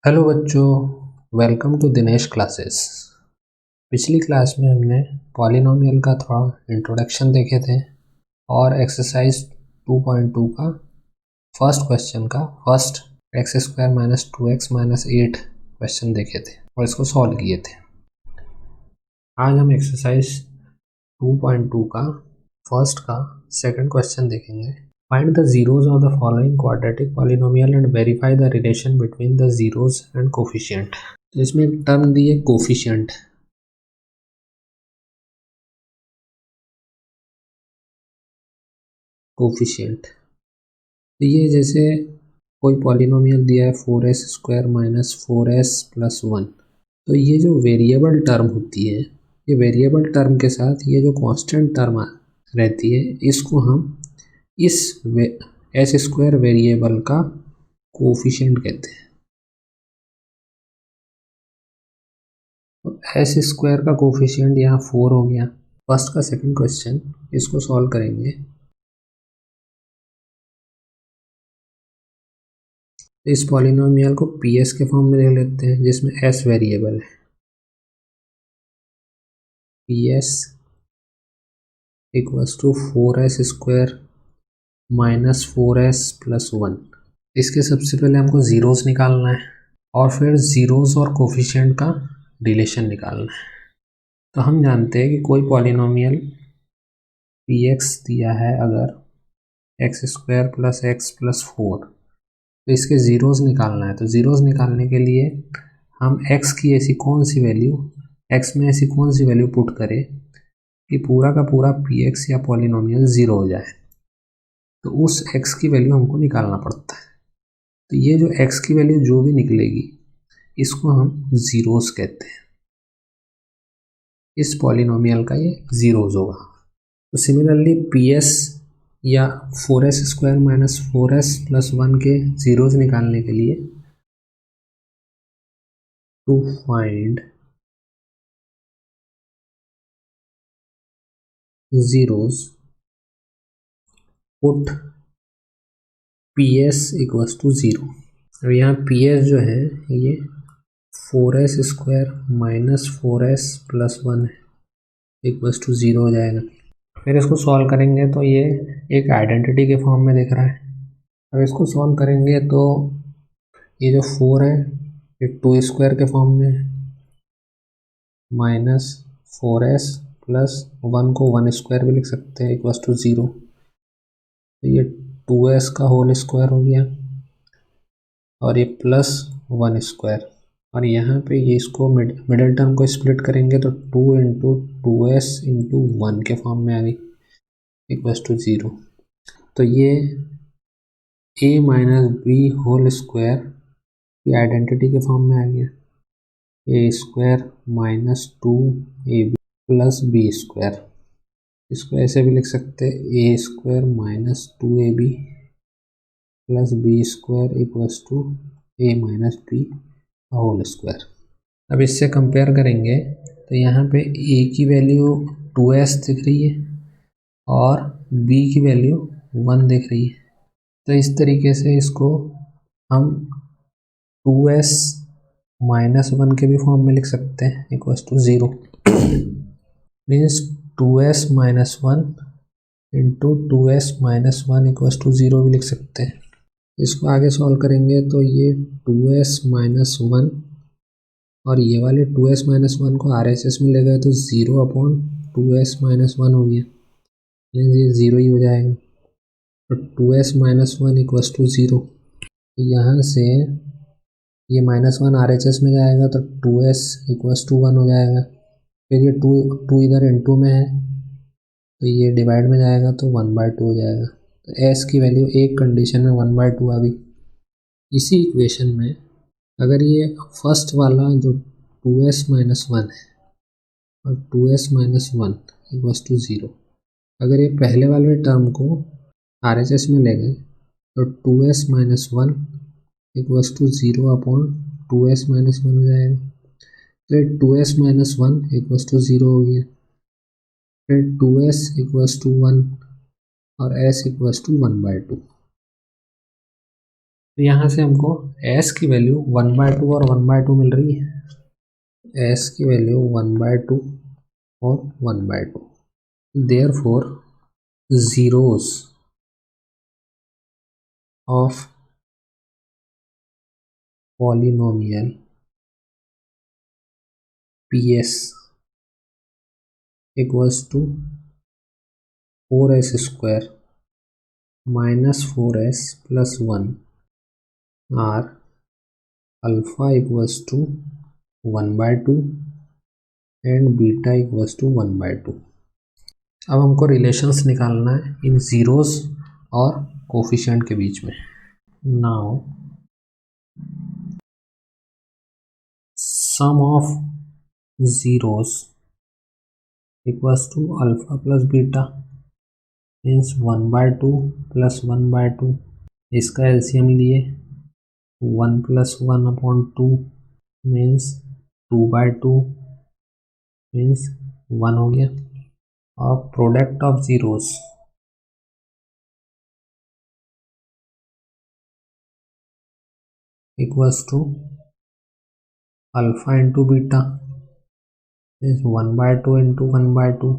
Hello बच्चों, welcome to Dinesh classes. पिछली class में हमने पॉलिनोमियल का थोड़ा इंट्रोडक्शन देखे थे और एक्सरसाइज 2.2 का फर्स्ट क्वेश्चन का फर्स्ट x² - 2x - 8 क्वेश्चन देखे थे और इसको सॉल्व किए थे। आज हम एक्सरसाइज 2.2 का फर्स्ट का सेकंड क्वेश्चन देखेंगे। Find the zeros of the following quadratic polynomial and verify the relation between the zeros and coefficient। तो इसमें एक टर्म दी है कोफिशिएंट। तो ये जैसे कोई पॉलिनोमियल दिया है 4s² - 4s + 1। तो ये जो वेरिएबल टर्म होती है, ये वेरिएबल टर्म के साथ ये जो कांस्टेंट टर्म रहती है, इसको हम इस s² वेरिएबल का कोफिशिएंट कहते हैं। तो s² का कोफिशिएंट यहाँ 4 हो गया। फर्स्ट का सेकंड क्वेश्चन, इसको सॉल्व करेंगे। इस पॉलिनोमियल को PS के फॉर्म में देख लेते हैं, जिसमें s वेरिएबल है। PS = 4s² - 4s + 1। इसके सबसे पहले हमको ज़ीरोस निकालना है और फिर ज़ीरोस और कोफिशिएंट का रिलेशन निकालना है। तो हम जानते हैं कि कोई पॉलिनोमियल Px दिया है अगर x² + x + 4, तो इसके ज़ीरोस निकालना है। तो ज़ीरोस निकालने के लिए हम x की ऐसी कौन सी वैल्यू, x में ऐसी कौन सी वैल्यू पुट करें कि पूरा का पूरा Px या पॉलिनोमियल ज़ीरो हो जाए। तो उस x की वैल्यू हमको निकालना पड़ता है। तो ये जो x की वैल्यू जो भी निकलेगी, इसको हम ज़ीरोस कहते हैं। इस पॉलिनोमियल का ये ज़ीरोस होगा। तो सिमिलरली PS या 4s² - 4s + 1 के ज़ीरोस निकालने के लिए, to find zeros put PS = 0। अब यहाँ PS जो है ये 4s² - 4s + 1 है, = 0 हो जाएगा। फिर इसको सॉल्व करेंगे तो ये एक आइडेंटिटी के फॉर्म में दिख रहा है। अब इसको सॉल्व करेंगे तो ये जो 4 है ये 2² के फॉर्म में है, -4s + 1 को 1² भी लिख सकते हैं, = 0। तो ये 2s का होल स्क्वायर हो गया और ये +1²। और यहाँ पे ये इसको मिडिल टर्म को स्प्लिट करेंगे तो 2 × 2s × 1 के फॉर्म में आ गई, = 0। तो ये a - b होल स्क्वायर की आइडेंटिटी के फॉर्म में आ गया, a² - 2ab + b²। इसको ऐसे भी लिख सकते हैं, a² - 2ab + b² = a - b whole square. अब इससे कंपेयर करेंगे तो यहाँ पे a की वैल्यू 2s दिख रही है और b की वैल्यू 1 दिख रही है। तो इस तरीके से इसको हम 2s - 1 के भी फॉर्म में लिख सकते हैं, = 0। मीन्स 2s - 1 × 2s - 1 = 0 भी लिख सकते हैं। इसको आगे सॉल्व करेंगे तो ये 2s - 1 और ये वाले 2s - 1 को RHS में ले गए तो 0/2s - 1 हो गया, मीन्स ये 0 ही हो जाएगा। तो 2s - 1 = 0। यहाँ से ये -1 RHS में जाएगा तो 2s = 1 हो जाएगा। फिर ये 2 इधर इनटू में है तो ये डिवाइड में जाएगा तो 1/2 हो जाएगा। तो s की वैल्यू एक कंडीशन में 1/2 आ गई। इसी इक्वेशन में अगर ये फर्स्ट वाला जो 2s - 1 है और 2s - 1 = 0, अगर ये पहले वाले टर्म को RHS में ले गए तो 2s - 1 = 0/2s - 1 हो जाएगा। फिर 2s - 1 = 0 हो गया। फिर 2s = 1 और s = 1/2। तो यहाँ से हमको s की वैल्यू 1/2 और 1/2 मिल रही है। s की वैल्यू 1/2 और 1/2। Therefore zeros of polynomial ps equals to 4s square minus 4s plus 1 are alpha equals to 1/2 and beta equals to 1/2। अब हमको रिलेशंस निकालना है इन ज़ीरोज़ और कोफिशिएंट के बीच में। Now sum of zeros equals to alpha plus beta means 1/2 plus 1/2। इसका LCM लिए 1 + 1/2 मीन्स 2/2 मीन्स 1 हो गया। और product of zeros equals to alpha into beta means 1/2 into 1/2।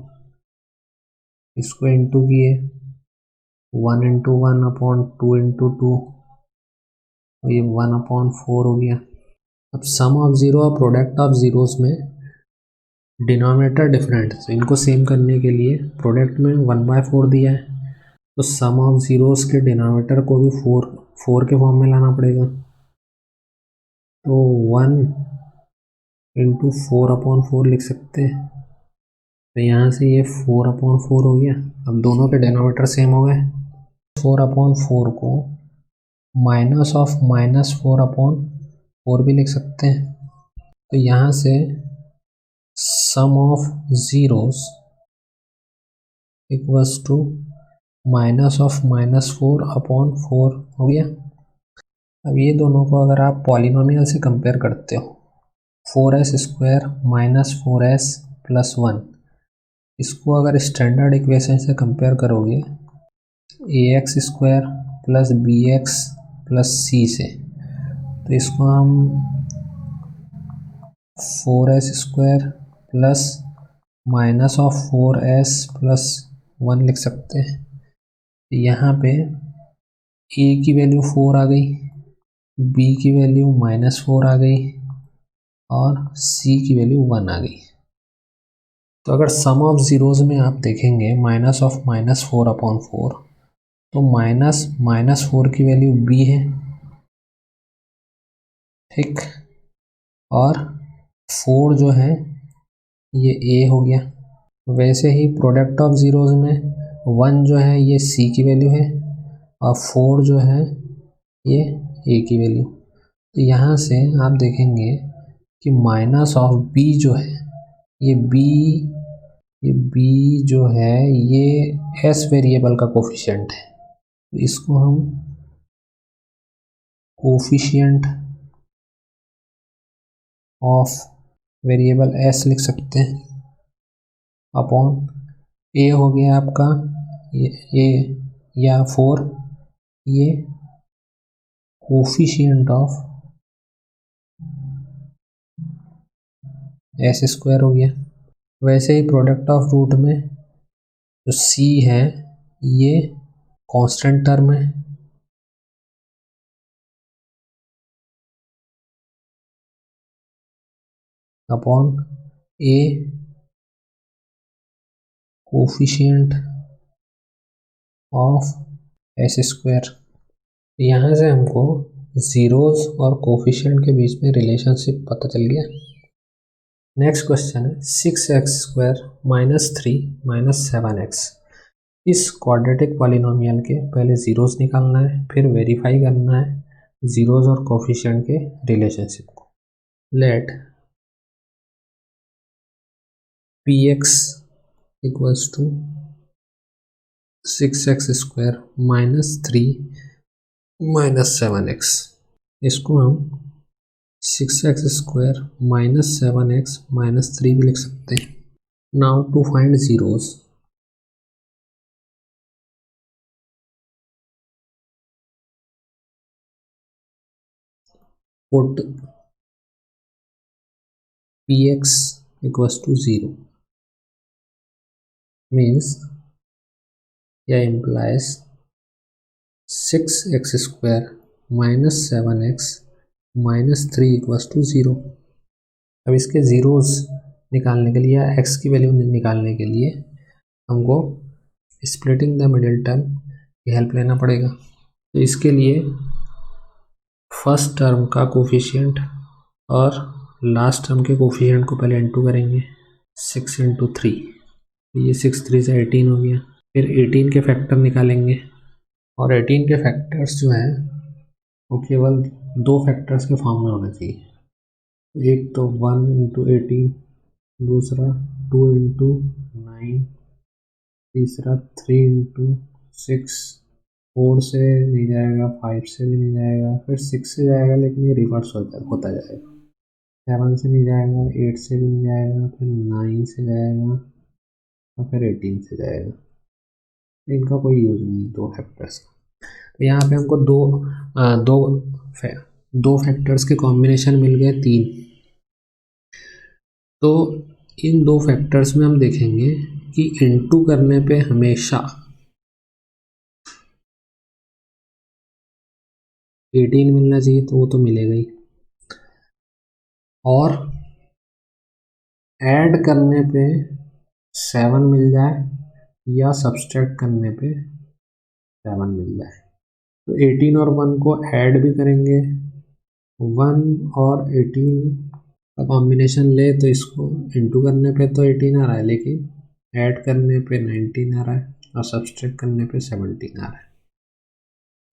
इसको इंटू किए 1 × 1/2 इंटू 2 और ये 1/4 हो गया। अब सम ऑफ ज़ीरो और प्रोडक्ट ऑफ ज़ीरोज़ में डिनोमिनेटर डिफरेंट, तो इनको सेम करने के लिए प्रोडक्ट में 1/4 दिया है तो सम ऑफ ज़ीरोज़ के डिनोमिनेटर को भी 4 के फॉर्म में लाना पड़ेगा। तो 1 × 4/4 लिख सकते हैं। तो यहाँ से ये 4/4 हो गया। अब दोनों के डिनोमिनेटर सेम हो गए। 4/4 को -4/4 भी लिख सकते हैं। तो यहाँ से सम ऑफ ज़ीरोज़ इक्वल्स टू -4/4 हो गया। अब ये दोनों को अगर आप पॉलिनोमियल से कंपेयर करते हो 4s² - 4s + 1, इसको अगर स्टैंडर्ड इक्वेशन से कंपेयर करोगे ax² + bx + c से, तो इसको हम 4s² + -4s + 1 लिख सकते हैं। यहाँ पे a की वैल्यू 4 आ गई, b की वैल्यू -4 आ गई और c की वैल्यू 1 आ गई। तो अगर सम ऑफ ज़ीरोज़ में आप देखेंगे -4/4 तो -4 की वैल्यू b है, ठीक, और 4 जो है ये a हो गया। वैसे ही प्रोडक्ट ऑफ ज़ीरोज़ में 1 जो है ये c की वैल्यू है और 4 जो है ये a की वैल्यू। तो यहाँ से आप देखेंगे कि माइनस ऑफ b जो है ये b जो है ये s वेरिएबल का कोफिशिएंट है। तो इसको हम कोफिशिएंट ऑफ वेरिएबल s लिख सकते हैं अपॉन a हो गया आपका ये या 4, ये कोफिशिएंट ऑफ s² हो गया। वैसे ही प्रोडक्ट ऑफ रूट में जो c है ये कांस्टेंट टर्म है upon a coefficient of s²। यहाँ से हमको ज़ीरोज़ और कोफिशिएंट के बीच में रिलेशनशिप पता चल गया। नेक्स्ट क्वेश्चन है 6x² - 3 - 7x। इस क्वाड्रेटिक पॉलिनोमियल के पहले ज़ीरोज़ निकालना है, फिर वेरीफाई करना है ज़ीरोज़ और कोफिशिएंट के रिलेशनशिप को। Let px equals to 6x² - 3 - 7x। इसको हम 6x² - 7x - 3 भी लिख सकते हैं। Now to find zeros, put px equals to 0 means यह implies 6x² minus 7x minus 3 equals to 0। अब इसके ज़ीरोज़ निकालने के लिए या x की वैल्यू निकालने के लिए हमको स्प्लिटिंग द मिडिल टर्म की हेल्प लेना पड़ेगा। तो इसके लिए फर्स्ट टर्म का कोफिशिएंट और लास्ट टर्म के कोफिशिएंट को पहले इंटू करेंगे, 6 इंटू 3, ये 6 3 से 18 हो गया। फिर 18 के फैक्टर निकालेंगे और 18 के फैक्टर्स जो हैं वो केवल दो फैक्टर्स के फॉर्म में होना चाहिए। एक तो 1 इंटू 18, दूसरा 2 इंटू 9, तीसरा 3 इंटू 6, 4 से नहीं जाएगा, 5 से भी नहीं जाएगा, फिर 6 से जाएगा लेकिन ये रिवर्स होता जाएगा, 7 से नहीं जाएगा, 8 से भी नहीं जाएगा, फिर 9 से जाएगा और फिर 18 से जाएगा। इनका कोई यूज़ नहीं दो फैक्टर्स का। तो यहाँ पे हमको दो फैक्टर्स के कॉम्बिनेशन मिल गए 3। तो इन दो फैक्टर्स में हम देखेंगे कि इनटू करने पे हमेशा 18 मिलना चाहिए, तो वो तो मिलेगा ही, और ऐड करने पे 7 मिल जाए या सब्सट्रैक्ट करने पे 7 मिल जाए। तो 18 और 1 को ऐड भी करेंगे, 1 और 18 का कॉम्बिनेशन ले तो इसको इंटू करने पे तो 18 आ रहा है, लेकिन ऐड करने पे 19 आ रहा है और सब्सट्रैक्ट करने पे 17 आ रहा है।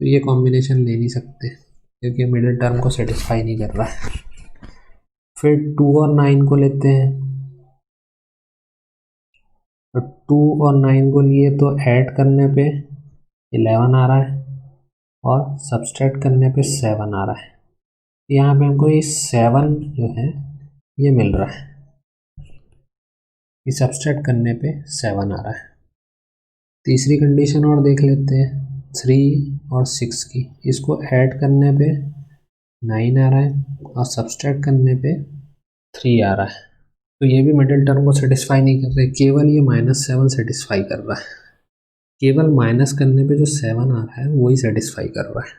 तो ये कॉम्बिनेशन ले नहीं सकते क्योंकि मिडिल टर्म को सेटिस्फाई नहीं कर रहा है। फिर 2 और 9 को लेते हैं, तो 2 और 9 को लिए तो ऐड करने पे 11 आ रहा है और सब्सट्रैक्ट करने पे 7 आ रहा है। यहाँ पे हमको ये 7 जो है ये मिल रहा है, ये सब्सट्रैक्ट करने पे 7 आ रहा है। तीसरी कंडीशन और देख लेते हैं, 3 और 6 की। इसको ऐड करने पे 9 आ रहा है और सब्सट्रैक्ट करने पे 3 आ रहा है। तो ये भी मिडिल टर्म को सेटिस्फाई नहीं कर रहे, केवल ये -7 सेटिस्फाई कर रहा है। केवल माइनस करने पे जो 7 आ रहा है वही सेटिस्फाई कर रहा है।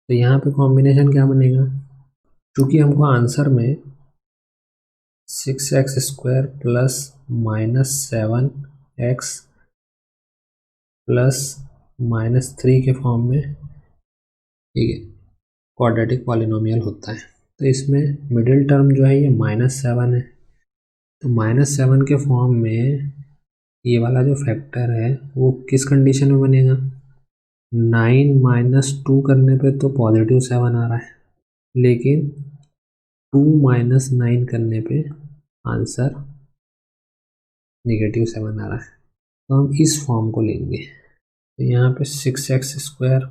तो यहाँ पे कॉम्बिनेशन क्या बनेगा, क्योंकि हमको आंसर में 6x² प्लस -7x प्लस -3 के फॉर्म में, ठीक है, क्वाड्रेटिक पॉलिनोमियल होता है। तो इसमें मिडिल टर्म जो है ये -7 है, तो -7 के फॉर्म में ये वाला जो फैक्टर है वो किस कंडीशन में बनेगा, 9 - 2 करने पे तो +7 आ रहा है, लेकिन 2 - 9 करने पे आंसर -7 आ रहा है। तो हम इस फॉर्म को लेंगे, तो यहाँ पे 6x²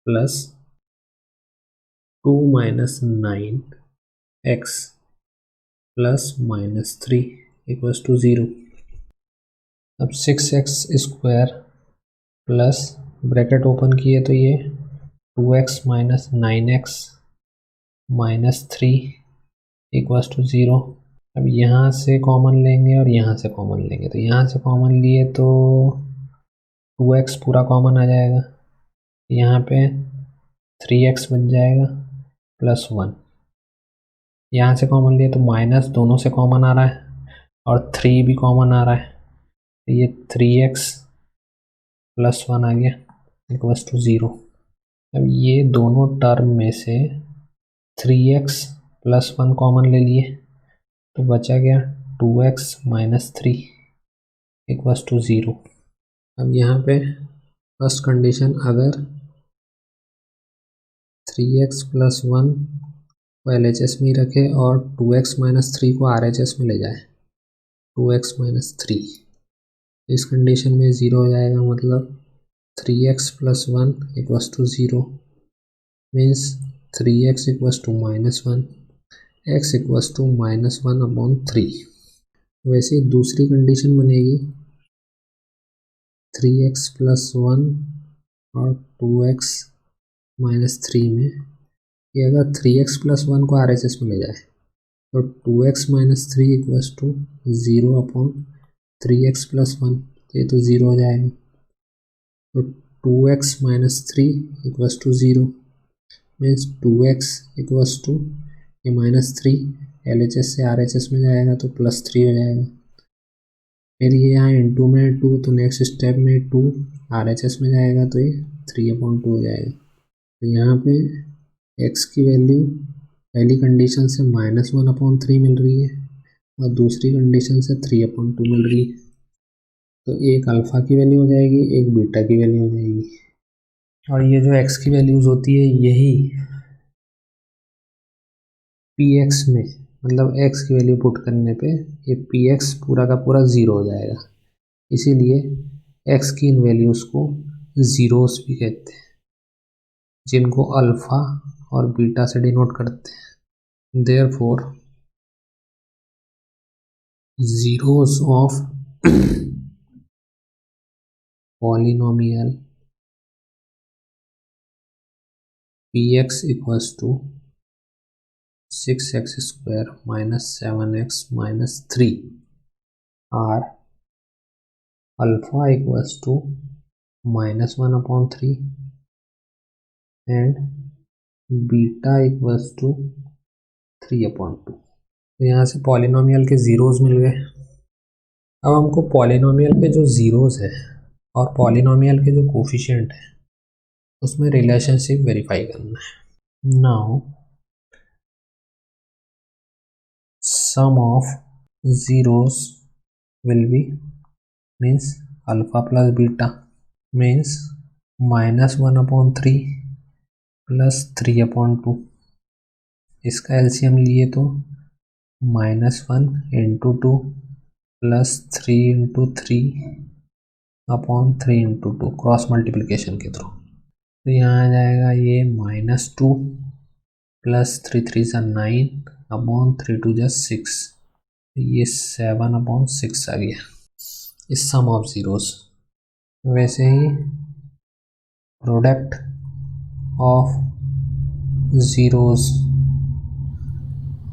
plus 2 - 9x plus -3 equals to 0। अब 6x² प्लस ब्रैकेट ओपन किए तो ये 2x - 9x -3 इक्वल्स टू 0। अब यहाँ से कॉमन लेंगे और यहाँ से कॉमन लेंगे, तो यहाँ से कॉमन लिए तो 2x पूरा कॉमन आ जाएगा, यहाँ पे 3x बन जाएगा प्लस 1। यहाँ से कॉमन लिए तो माइनस दोनों से कॉमन आ रहा है और 3 भी कॉमन आ रहा है, तो ये 3x प्लस 1 आ गया इक्वल्स टू 0। अब ये दोनों टर्म में से 3x प्लस 1 कॉमन ले लिए तो बचा गया 2x - 3 इक्वल्स टू 0। अब यहाँ पे फर्स्ट कंडीशन, अगर 3x प्लस 1 को LHS में ही रखे और 2x - 3 को RHS में ले जाए, 2x - 3, इस कंडीशन में 0 हो जाएगा, मतलब 3x plus 1 equals to 0 means 3x equals to -1, x equals to -1/3। वैसे ही दूसरी कंडीशन बनेगी, 3x प्लस 1 और 2x - 3 में कि अगर 3x + 1 को RHS में ले जाए तो 2x - 3 = 0/3x + 1, तो ये तो 0 हो जाएगा। तो 2x - 3 = 0 मीन्स 2x = ये -3 LHS से RHS में जाएगा तो +3 हो जाएगा। फिर ये यहाँ इंटू में 2, तो नेक्स्ट स्टेप में 2 RHS में जाएगा तो ये 3/2 हो जाएगा। तो यहाँ पे x की वैल्यू पहली कंडीशन से -1/3 मिल रही है और दूसरी कंडीशन से 3/2 मिल रही है। तो एक अल्फ़ा की वैल्यू हो जाएगी, एक बीटा की वैल्यू हो जाएगी। और ये जो x की वैल्यूज़ होती है यही px में, मतलब x की वैल्यू पुट करने पे ये px पूरा का पूरा 0 हो जाएगा। इसीलिए x की इन वैल्यूज़ को ज़ीरोस भी कहते हैं, जिनको अल्फ़ा और बीटा से डिनोट करते हैं। Therefore zeros of polynomial px = 6x² - 7x - 3 are alpha = -1/3 and beta = 3/2। तो यहाँ से पॉलिनोमियल के ज़ीरोज़ मिल गए। अब हमको पॉलिनोमियल के जो ज़ीरोज़ हैं और पॉलिनोमियल के जो कोफिशिएंट हैं उसमें रिलेशनशिप वेरीफाई करना है। Now sum of zeros will be means alpha plus beta means -1/3 + 3/2। इसका एलसीएम लिए तो -1 × 2 + 3 × 3/3 × 2 क्रॉस मल्टीप्लिकेशन के थ्रू। तो यहाँ आ जाएगा ये -2 + 3 3 = 9/3 2 = 6, ये 7/6 आ गया इस सम ऑफ ज़ीरोज़। वैसे ही प्रोडक्ट ऑफ ज़ीरोज़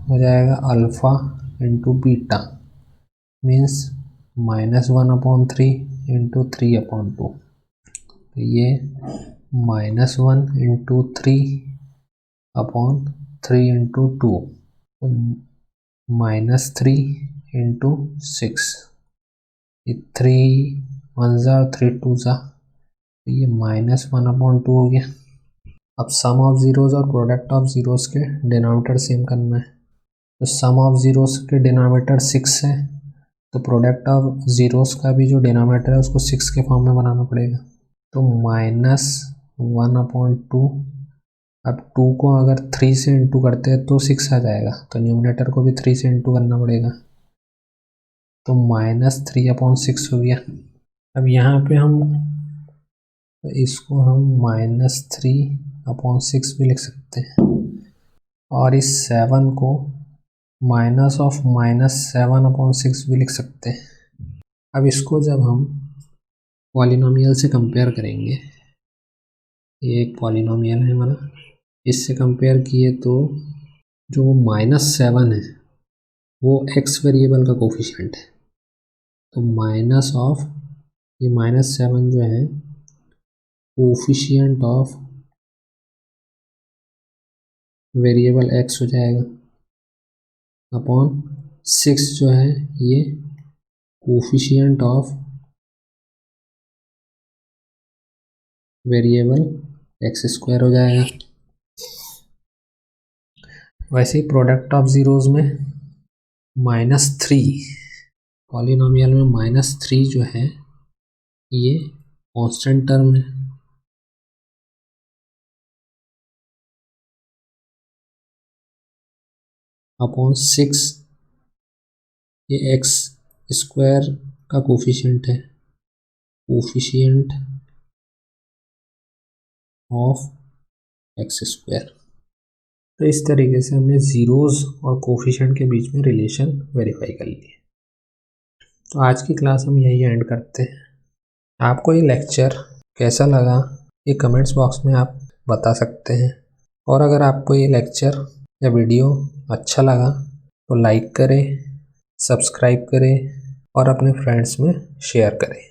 हो जाएगा अल्फ़ा × बीटा मीन्स -1/3 × 3/2। तो ये -1 × 3/3 × 2 -3 × 6, ये 3 1 और 3 2 ज़ा, तो ये -1/2 हो गया। अब सम ऑफ ज़ीरोज़ और प्रोडक्ट ऑफ ज़ीरोज़ के डिनोमिनेटर सेम करना है। तो सम ऑफ ज़ीरोज़ के डिनोमिनेटर 6 है, तो प्रोडक्ट ऑफ ज़ीरोज़ का भी जो डिनोमिनेटर है उसको 6 के फॉर्म में बनाना पड़ेगा। तो -1/2, अब 2 को अगर 3 से इंटू करते हैं तो 6 आ जाएगा, तो न्यूमरेटर को भी 3 से इंटू करना पड़ेगा, तो -3/6 हो गया। अब यहाँ पे हम इसको हम -3/6 भी लिख सकते हैं और इस 7 को -7/6 भी लिख सकते हैं। अब इसको जब हम पॉलिनोमियल से कंपेयर करेंगे, ये एक पॉलिनोमियल है हमारा, इससे कंपेयर किए तो जो -7 है वो x वेरिएबल का कोफिशिएंट है, तो माइनस ऑफ ये -7 जो है कोफिशिएंट ऑफ वेरिएबल x हो जाएगा अपॉन 6 जो है ये कोफिशिएंट ऑफ वेरिएबल x² हो जाएगा। वैसे ही प्रोडक्ट ऑफ ज़ीरोज़ में -3, पॉलिनोमियल में -3 जो है ये कांस्टेंट टर्म है, अपॉन 6 ये x² का कोफिशिएंट है, कोफिशिएंट ऑफ x²। तो इस तरीके से हमने ज़ीरोज़ और कोफिशिएंट के बीच में रिलेशन वेरीफाई कर लिए। तो आज की क्लास हम यही एंड करते हैं। आपको ये लेक्चर कैसा लगा ये कमेंट्स बॉक्स में आप बता सकते हैं और अगर आपको ये लेक्चर या वीडियो अच्छा लगा तो लाइक करें, सब्सक्राइब करें और अपने फ्रेंड्स में शेयर करें।